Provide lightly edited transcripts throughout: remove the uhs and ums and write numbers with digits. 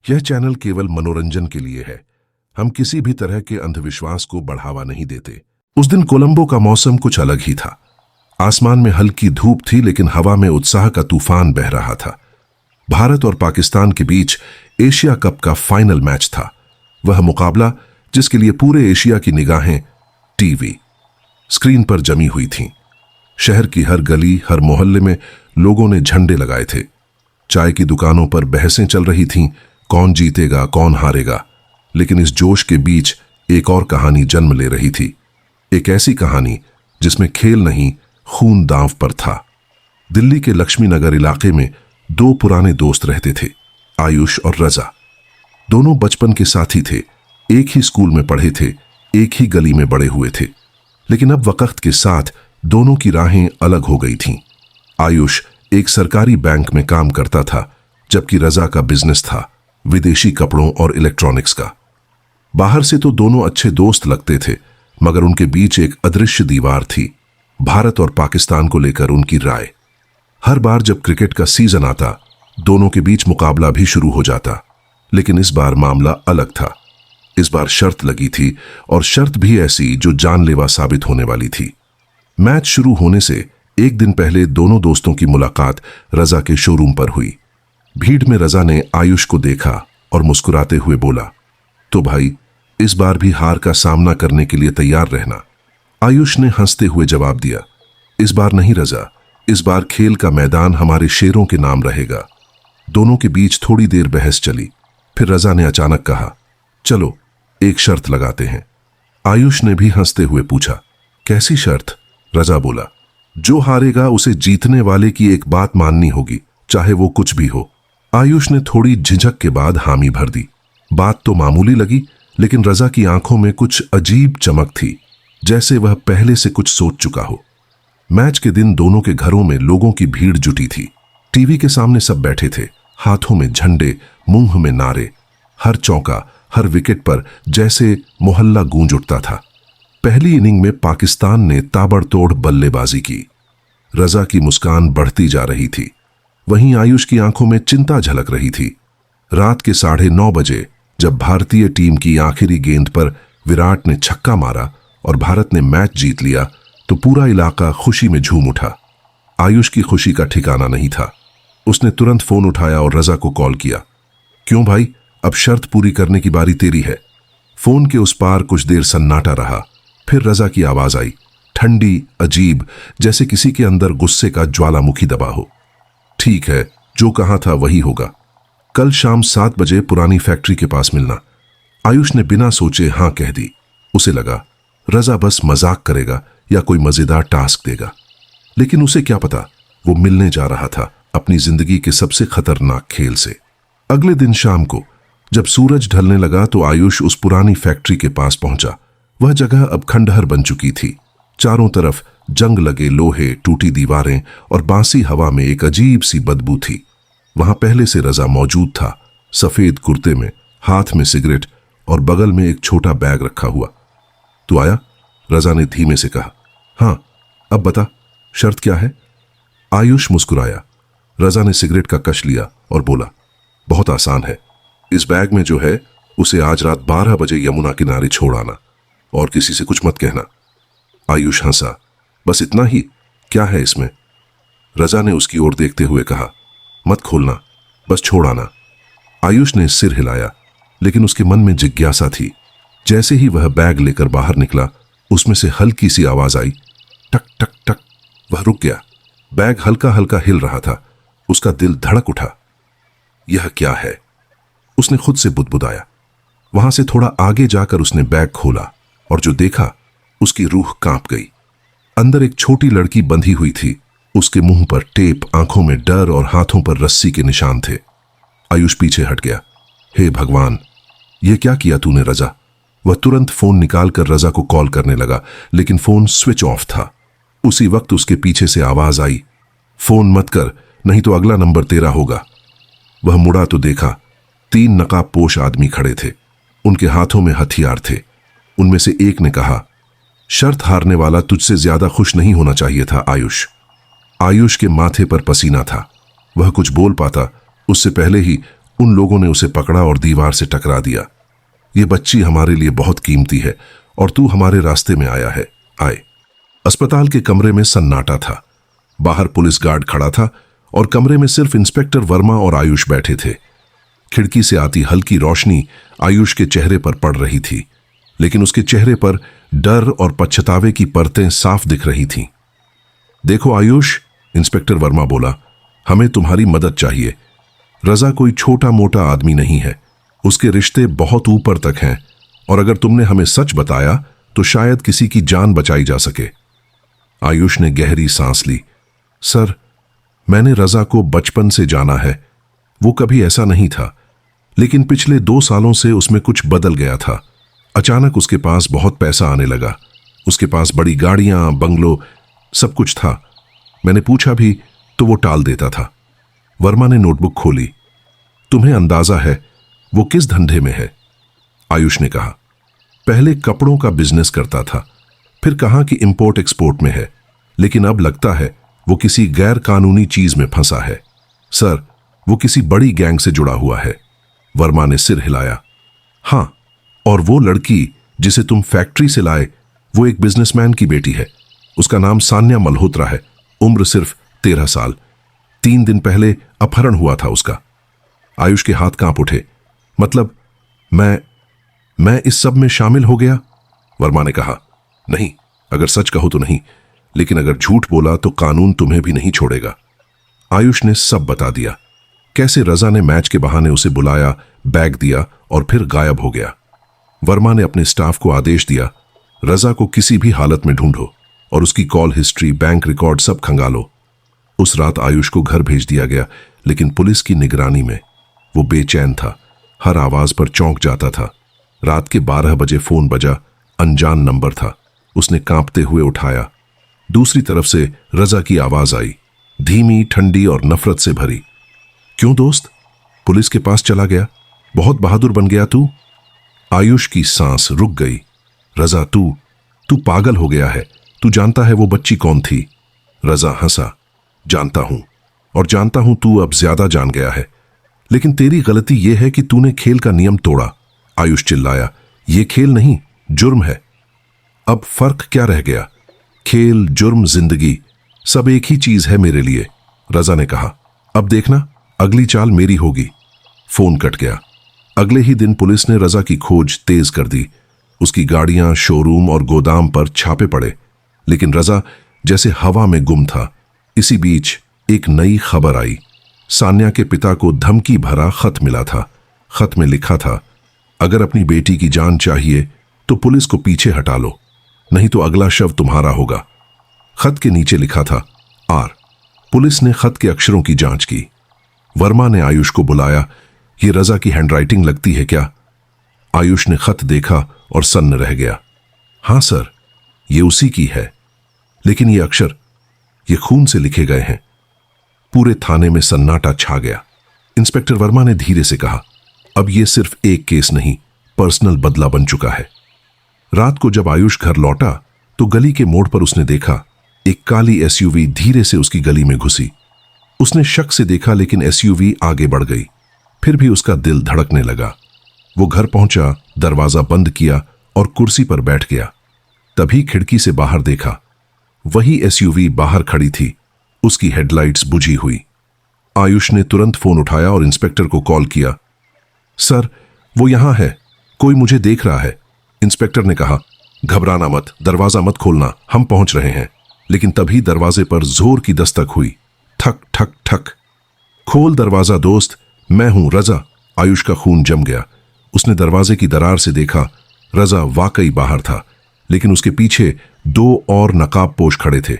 यह चैनल केवल मनोरंजन के लिए है। हम किसी भी तरह के अंधविश्वास को बढ़ावा नहीं देते। उस दिन कोलंबो का मौसम कुछ अलग ही था। आसमान में हल्की धूप थी, लेकिन हवा में उत्साह का तूफान बह रहा था। भारत और पाकिस्तान के बीच एशिया कप का फाइनल मैच था। वह मुकाबला जिसके लिए पूरे एशिया की निगाहें टीवी स्क्रीन पर जमी हुई थीं। शहर की हर गली, हर मोहल्ले में लोगों ने झंडे लगाए थे। चाय की दुकानों पर बहसें चल रही थीं, कौन जीतेगा, कौन हारेगा। लेकिन इस जोश के बीच एक और कहानी जन्म ले रही थी। एक ऐसी कहानी जिसमें खेल नहीं, खून दांव पर था। दिल्ली के लक्ष्मी नगर इलाके में दो पुराने दोस्त रहते थे, आयुष और रजा। दोनों बचपन के साथी थे, एक ही स्कूल में पढ़े थे, एक ही गली में बड़े हुए थे। लेकिन अब वक्त के साथ दोनों की राहें अलग हो गई थीं। आयुष एक सरकारी बैंक में काम करता था, जबकि रजा का बिजनेस था, विदेशी कपड़ों और इलेक्ट्रॉनिक्स का। बाहर से तो दोनों अच्छे दोस्त लगते थे, मगर उनके बीच एक अदृश्य दीवार थी, भारत और पाकिस्तान को लेकर उनकी राय। हर बार जब क्रिकेट का सीजन आता, दोनों के बीच मुकाबला भी शुरू हो जाता। लेकिन इस बार मामला अलग था। इस बार शर्त लगी थी, और शर्त भी ऐसी जो जानलेवा साबित होने वाली थी। मैच शुरू होने से एक दिन पहले दोनों दोस्तों की मुलाकात रजा के शोरूम पर हुई। भीड़ में रजा ने आयुष को देखा और मुस्कुराते हुए बोला, तो भाई, इस बार भी हार का सामना करने के लिए तैयार रहना। आयुष ने हंसते हुए जवाब दिया, इस बार नहीं रजा, इस बार खेल का मैदान हमारे शेरों के नाम रहेगा। दोनों के बीच थोड़ी देर बहस चली। फिर रजा ने अचानक कहा, चलो एक शर्त लगाते हैं। आयुष ने भी हंसते हुए पूछा, कैसी शर्त? रजा बोला, जो हारेगा उसे जीतने वाले की एक बात माननी होगी, चाहे वो कुछ भी हो। आयुष ने थोड़ी झिझक के बाद हामी भर दी। बात तो मामूली लगी, लेकिन रजा की आंखों में कुछ अजीब चमक थी, जैसे वह पहले से कुछ सोच चुका हो। मैच के दिन दोनों के घरों में लोगों की भीड़ जुटी थी। टीवी के सामने सब बैठे थे, हाथों में झंडे, मुंह में नारे। हर चौका, हर विकेट पर जैसे मोहल्ला गूंज उठता था। पहली इनिंग में पाकिस्तान ने ताबड़तोड़ बल्लेबाजी की। रजा की मुस्कान बढ़ती जा रही थी, वहीं आयुष की आंखों में चिंता झलक रही थी। रात के 9:30 बजे जब भारतीय टीम की आखिरी गेंद पर विराट ने छक्का मारा और भारत ने मैच जीत लिया, तो पूरा इलाका खुशी में झूम उठा। आयुष की खुशी का ठिकाना नहीं था। उसने तुरंत फोन उठाया और रजा को कॉल किया। क्यों भाई, अब शर्त पूरी करने की बारी तेरी है। फोन के उस पार कुछ देर सन्नाटा रहा। फिर रजा की आवाज आई, ठंडी, अजीब, जैसे किसी के अंदर गुस्से का ज्वालामुखी दबा हो। ठीक है, जो कहा था वही होगा। कल शाम 7 बजे पुरानी फैक्ट्री के पास मिलना। आयुष ने बिना सोचे हां कह दी। उसे लगा रजा बस मजाक करेगा या कोई मजेदार टास्क देगा, लेकिन उसे क्या पता, वो मिलने जा रहा था अपनी जिंदगी के सबसे खतरनाक खेल से। अगले दिन शाम को जब सूरज ढलने लगा तो आयुष उस पुरानी फैक्ट्री के पास पहुंचा। वह जगह अब खंडहर बन चुकी थी। चारों तरफ जंग लगे लोहे, टूटी दीवारें और बांसी हवा में एक अजीब सी बदबू थी। वहां पहले से रजा मौजूद था, सफेद कुर्ते में, हाथ में सिगरेट और बगल में एक छोटा बैग रखा हुआ। तू आया? रजा ने धीमे से कहा। हां, अब बता, शर्त क्या है? आयुष मुस्कुराया। रजा ने सिगरेट का कश लिया और बोला, बहुत आसान है। इस बैग में जो है उसे आज रात 12 बजे यमुना किनारे छोड़ आना, और किसी से कुछ मत कहना। आयुष हंसा। बस इतना ही? क्या है इसमें? रजा ने उसकी ओर देखते हुए कहा, मत खोलना, बस छोड़ आना। आयुष ने सिर हिलाया, लेकिन उसके मन में जिज्ञासा थी। जैसे ही वह बैग लेकर बाहर निकला, उसमें से हल्की सी आवाज आई, टक टक टक। वह रुक गया। बैग हल्का हल्का हिल रहा था। उसका दिल धड़क उठा। यह क्या है? उसने खुद से बुदबुदाया। वहां से थोड़ा आगे जाकर उसने बैग खोला, और जो देखा उसकी रूह कांप गई। अंदर एक छोटी लड़की बंधी हुई थी। उसके मुंह पर टेप, आंखों में डर और हाथों पर रस्सी के निशान थे। आयुष पीछे हट गया। हे भगवान, यह क्या किया तूने रजा? वह तुरंत फोन निकालकर रजा को कॉल करने लगा, लेकिन फोन स्विच ऑफ था। उसी वक्त उसके पीछे से आवाज आई, फोन मत कर, नहीं तो अगला नंबर तेरा होगा। वह मुड़ा तो देखा 3 नकाबपोश आदमी खड़े थे। उनके हाथों में हथियार थे। उनमें से एक ने कहा, शर्त हारने वाला तुझसे ज्यादा खुश नहीं होना चाहिए था आयुष। आयुष के माथे पर पसीना था। वह कुछ बोल पाता उससे पहले ही उन लोगों ने उसे पकड़ा और दीवार से टकरा दिया। ये बच्ची हमारे लिए बहुत कीमती है और तू हमारे रास्ते में आया है, आए। अस्पताल के कमरे में सन्नाटा था। बाहर पुलिस गार्ड खड़ा था और कमरे में सिर्फ इंस्पेक्टर वर्मा और आयुष बैठे थे। खिड़की से आती हल्की रोशनी आयुष के चेहरे पर पड़ रही थी, लेकिन उसके चेहरे पर डर और पछतावे की परतें साफ दिख रही थीं। देखो आयुष, इंस्पेक्टर वर्मा बोला, हमें तुम्हारी मदद चाहिए। रजा कोई छोटा मोटा आदमी नहीं है, उसके रिश्ते बहुत ऊपर तक हैं और अगर तुमने हमें सच बताया तो शायद किसी की जान बचाई जा सके। आयुष ने गहरी सांस ली। सर, मैंने रजा को बचपन से जाना है। वो कभी ऐसा नहीं था, लेकिन पिछले 2 सालों से उसमें कुछ बदल गया था। अचानक उसके पास बहुत पैसा आने लगा। उसके पास बड़ी गाड़ियां, बंगलो, सब कुछ था। मैंने पूछा भी तो वो टाल देता था। वर्मा ने नोटबुक खोली। तुम्हें अंदाजा है वो किस धंधे में है? आयुष ने कहा, पहले कपड़ों का बिजनेस करता था, फिर कहा कि इंपोर्ट एक्सपोर्ट में है, लेकिन अब लगता है वो किसी गैर कानूनी चीज में फंसा है। सर, वो किसी बड़ी गैंग से जुड़ा हुआ है। वर्मा ने सिर हिलाया। हां, और वो लड़की जिसे तुम फैक्ट्री से लाए, वो एक बिजनेसमैन की बेटी है। उसका नाम सान्या मल्होत्रा है, उम्र सिर्फ 13 साल। 3 दिन पहले अपहरण हुआ था उसका। आयुष के हाथ कांप उठे। मतलब मैं इस सब में शामिल हो गया? वर्मा ने कहा, नहीं, अगर सच कहो तो नहीं, लेकिन अगर झूठ बोला तो कानून तुम्हें भी नहीं छोड़ेगा। आयुष ने सब बता दिया, कैसे रजा ने मैच के बहाने उसे बुलाया, बैग दिया और फिर गायब हो गया। वर्मा ने अपने स्टाफ को आदेश दिया, रजा को किसी भी हालत में ढूंढो और उसकी कॉल हिस्ट्री, बैंक रिकॉर्ड सब खंगालो। उस रात आयुष को घर भेज दिया गया, लेकिन पुलिस की निगरानी में वो बेचैन था, हर आवाज पर चौंक जाता था। रात के 12 बजे फोन बजा, अनजान नंबर था। उसने कांपते हुए उठाया। दूसरी तरफ से रजा की आवाज आई, धीमी, ठंडी और नफरत से भरी। क्यों दोस्त, पुलिस के पास चला गया? बहुत बहादुर बन गया तू। आयुष की सांस रुक गई। रजा, तू पागल हो गया है। तू जानता है वो बच्ची कौन थी? रजा हंसा। जानता हूं, और जानता हूं तू अब ज्यादा जान गया है, लेकिन तेरी गलती यह है कि तूने खेल का नियम तोड़ा। आयुष चिल्लाया, यह खेल नहीं, जुर्म है। अब फर्क क्या रह गया? खेल, जुर्म, जिंदगी सब एक ही चीज है मेरे लिए। रजा ने कहा, अब देखना, अगली चाल मेरी होगी। फोन कट गया। अगले ही दिन पुलिस ने रजा की खोज तेज कर दी। उसकी गाड़ियां, शोरूम और गोदाम पर छापे पड़े, लेकिन रजा जैसे हवा में गुम था। इसी बीच एक नई खबर आई। सान्या के पिता को धमकी भरा खत मिला था। खत में लिखा था, अगर अपनी बेटी की जान चाहिए तो पुलिस को पीछे हटा लो, नहीं तो अगला शव तुम्हारा होगा। खत के नीचे लिखा था, आर। पुलिस ने खत के अक्षरों की जांच की। वर्मा ने आयुष को बुलाया। ये रजा की हैंडराइटिंग लगती है क्या? आयुष ने खत देखा और सन्न रह गया। हां सर, ये उसी की है, लेकिन ये अक्षर, ये खून से लिखे गए हैं। पूरे थाने में सन्नाटा छा गया। इंस्पेक्टर वर्मा ने धीरे से कहा, अब यह सिर्फ एक केस नहीं, पर्सनल बदला बन चुका है। रात को जब आयुष घर लौटा तो गली के मोड़ पर उसने देखा, एक काली एसयूवी धीरे से उसकी गली में घुसी। उसने शक से देखा, लेकिन एसयूवी आगे बढ़ गई। फिर भी उसका दिल धड़कने लगा। वो घर पहुंचा, दरवाजा बंद किया और कुर्सी पर बैठ गया। तभी खिड़की से बाहर देखा, वही एसयूवी बाहर खड़ी थी, उसकी हेडलाइट्स बुझी हुई। आयुष ने तुरंत फोन उठाया और इंस्पेक्टर को कॉल किया। सर, वो यहां है, कोई मुझे देख रहा है। इंस्पेक्टर ने कहा, घबराना मत, दरवाजा मत खोलना, हम पहुंच रहे हैं। लेकिन तभी दरवाजे पर जोर की दस्तक हुई। ठक ठक ठक। खोल दरवाजा दोस्त, मैं हूं रजा। आयुष का खून जम गया। उसने दरवाजे की दरार से देखा, रजा वाकई बाहर था, लेकिन उसके पीछे 2 और नकाबपोश खड़े थे।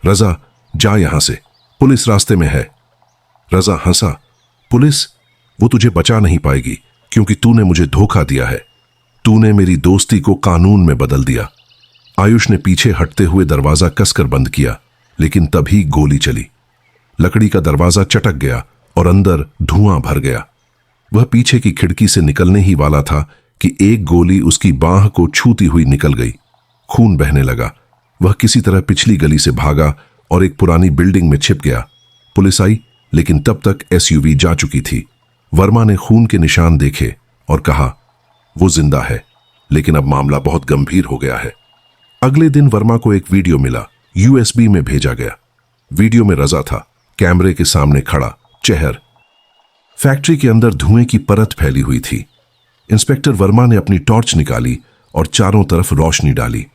रजा, जा यहां से, पुलिस रास्ते में है। रजा हंसा। पुलिस? वो तुझे बचा नहीं पाएगी, क्योंकि तूने मुझे धोखा दिया है। तूने मेरी दोस्ती को कानून में बदल दिया। आयुष ने पीछे हटते हुए दरवाजा कसकर बंद किया, लेकिन तभी गोली चली। लकड़ी का दरवाजा चटक गया और अंदर धुआं भर गया। वह पीछे की खिड़की से निकलने ही वाला था कि एक गोली उसकी बांह को छूती हुई निकल गई। खून बहने लगा। वह किसी तरह पिछली गली से भागा और एक पुरानी बिल्डिंग में छिप गया। पुलिस आई, लेकिन तब तक एसयूवी जा चुकी थी। वर्मा ने खून के निशान देखे और कहा, वो जिंदा है, लेकिन अब मामला बहुत गंभीर हो गया है। अगले दिन वर्मा को एक वीडियो मिला, यूएसबी में भेजा गया। वीडियो में रजा था, कैमरे के सामने खड़ा, चेहर। फैक्ट्री के अंदर धुएं की परत फैली हुई थी। इंस्पेक्टर वर्मा ने अपनी टॉर्च निकाली और चारों तरफ रोशनी डाली।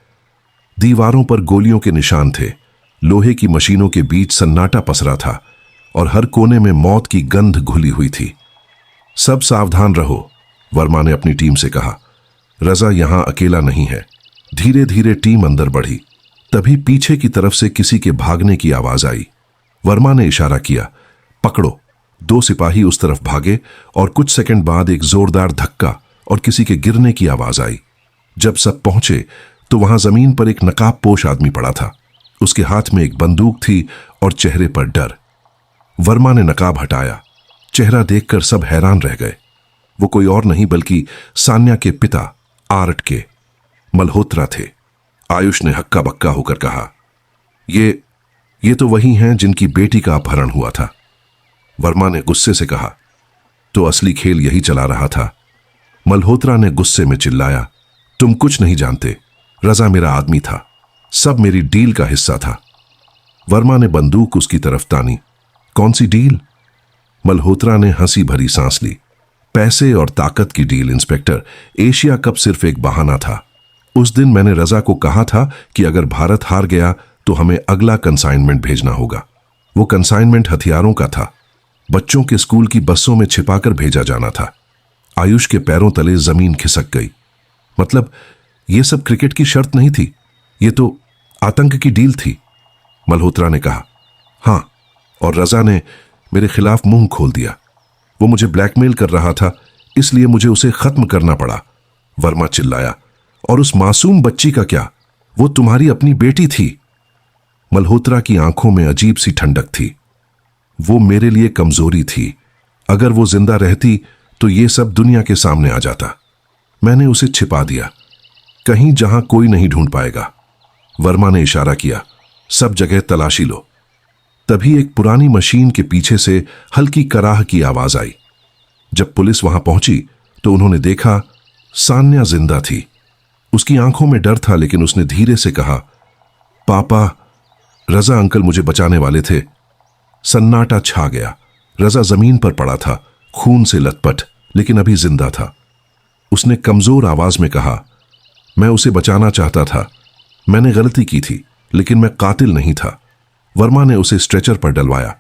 दीवारों पर गोलियों के निशान थे, लोहे की मशीनों के बीच सन्नाटा पसरा था और हर कोने में मौत की गंध घुली हुई थी। सब सावधान रहो, वर्मा ने अपनी टीम से कहा। रजा यहां अकेला नहीं है। धीरे धीरे टीम अंदर बढ़ी। तभी पीछे की तरफ से किसी के भागने की आवाज आई। वर्मा ने इशारा किया, पकड़ो। 2 सिपाही उस तरफ भागे और कुछ सेकंड बाद एक जोरदार धक्का और किसी के गिरने की आवाज आई। जब सब पहुंचे तो वहां जमीन पर एक नकाबपोश आदमी पड़ा था। उसके हाथ में एक बंदूक थी और चेहरे पर डर। वर्मा ने नकाब हटाया। चेहरा देखकर सब हैरान रह गए। वो कोई और नहीं बल्कि सान्या के पिता आर्ट के मल्होत्रा थे। आयुष ने हक्का बक्का होकर कहा, ये तो वही हैं जिनकी बेटी का अपहरण हुआ था। वर्मा ने गुस्से से कहा, तो असली खेल यही चला रहा था। मल्होत्रा ने गुस्से में चिल्लाया, तुम कुछ नहीं जानते। रजा मेरा आदमी था, सब मेरी डील का हिस्सा था। वर्मा ने बंदूक उसकी तरफ तानी। कौन सी डील? मल्होत्रा ने हंसी भरी सांस ली। पैसे और ताकत की डील इंस्पेक्टर। एशिया कप सिर्फ एक बहाना था। उस दिन मैंने रजा को कहा था कि अगर भारत हार गया तो हमें अगला कंसाइनमेंट भेजना होगा। वो कंसाइनमेंट हथियारों का था। बच्चों के स्कूल की बसों में छिपाकर भेजा जाना था। आयुष के पैरों तले जमीन खिसक गई। मतलब ये सब क्रिकेट की शर्त नहीं थी, ये तो आतंक की डील थी। मल्होत्रा ने कहा, हां, और रजा ने मेरे खिलाफ मुंह खोल दिया। वो मुझे ब्लैकमेल कर रहा था, इसलिए मुझे उसे खत्म करना पड़ा। वर्मा चिल्लाया, और उस मासूम बच्ची का क्या? वो तुम्हारी अपनी बेटी थी। मल्होत्रा की आंखों में अजीब सी ठंडक थी। वो मेरे लिए कमजोरी थी। अगर वो जिंदा रहती तो ये सब दुनिया के सामने आ जाता। मैंने उसे छिपा दिया, कहीं जहां कोई नहीं ढूंढ पाएगा। वर्मा ने इशारा किया, सब जगह तलाशी लो। तभी एक पुरानी मशीन के पीछे से हल्की कराह की आवाज आई। जब पुलिस वहां पहुंची तो उन्होंने देखा सान्या जिंदा थी। उसकी आंखों में डर था, लेकिन उसने धीरे से कहा, पापा, रजा अंकल मुझे बचाने वाले थे। सन्नाटा छा गया। रजा जमीन पर पड़ा था, खून से लथपथ, लेकिन अभी जिंदा था। उसने कमजोर आवाज में कहा, मैं उसे बचाना चाहता था। मैंने गलती की थी, लेकिन मैं कातिल नहीं था। वर्मा ने उसे स्ट्रेचर पर डलवाया।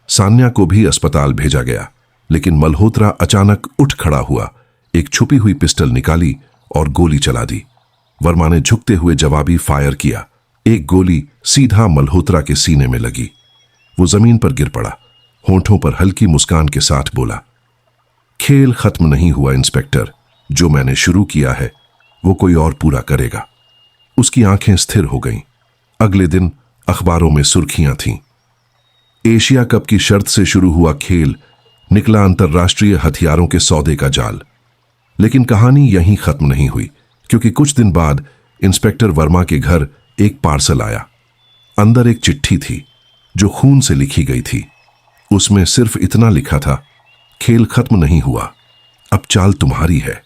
सान्या को भी अस्पताल भेजा गया, लेकिन मल्होत्रा अचानक उठ खड़ा हुआ, एक छुपी हुई पिस्टल निकाली और गोली चला दी। वर्मा ने झुकते हुए जवाबी फायर किया। एक गोली सीधा मल्होत्रा के सीने में लगी। वो जमीन पर गिर पड़ा। होंठों पर हल्की मुस्कान के साथ बोला, खेल खत्म नहीं हुआ इंस्पेक्टर। जो मैंने शुरू किया है वो कोई और पूरा करेगा। उसकी आंखें स्थिर हो गईं। अगले दिन अखबारों में सुर्खियां थीं। एशिया कप की शर्त से शुरू हुआ खेल निकला अंतर्राष्ट्रीय हथियारों के सौदे का जाल। लेकिन कहानी यहीं खत्म नहीं हुई, क्योंकि कुछ दिन बाद इंस्पेक्टर वर्मा के घर एक पार्सल आया। अंदर एक चिट्ठी थी जो खून से लिखी गई थी। उसमें सिर्फ इतना लिखा था, खेल खत्म नहीं हुआ, अब चाल तुम्हारी है।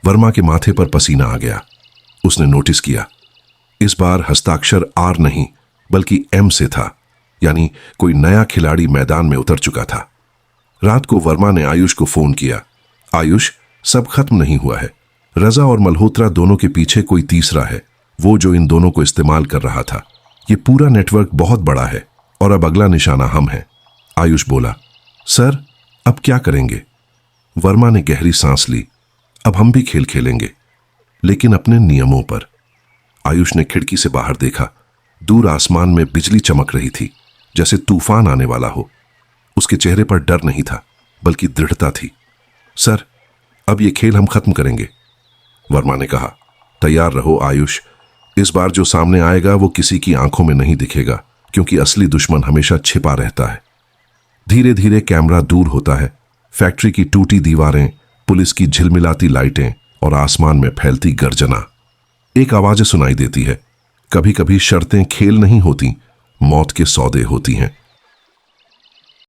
वर्मा के माथे पर पसीना आ गया। उसने नोटिस किया, इस बार हस्ताक्षर आर नहीं बल्कि एम से था, यानी कोई नया खिलाड़ी मैदान में उतर चुका था। रात को वर्मा ने आयुष को फोन किया। आयुष, सब खत्म नहीं हुआ है। रजा और मल्होत्रा दोनों के पीछे कोई तीसरा है, वो जो इन दोनों को इस्तेमाल कर रहा था। ये पूरा नेटवर्क बहुत बड़ा है और अब अगला निशाना हम हैं। आयुष बोला, सर अब क्या करेंगे? वर्मा ने गहरी सांस ली। अब हम भी खेल खेलेंगे, लेकिन अपने नियमों पर। आयुष ने खिड़की से बाहर देखा। दूर आसमान में बिजली चमक रही थी, जैसे तूफान आने वाला हो। उसके चेहरे पर डर नहीं था, बल्कि दृढ़ता थी। सर, अब ये खेल हम खत्म करेंगे, वर्मा ने कहा। तैयार रहो आयुष, इस बार जो सामने आएगा वो किसी की आंखों में नहीं दिखेगा, क्योंकि असली दुश्मन हमेशा छिपा रहता है। धीरे धीरे कैमरा दूर होता है। फैक्ट्री की टूटी दीवारें, पुलिस की झिलमिलाती लाइटें और आसमान में फैलती गर्जना। एक आवाज़ सुनाई देती है, कभी कभी शर्तें खेल नहीं होती, मौत के सौदे होती हैं।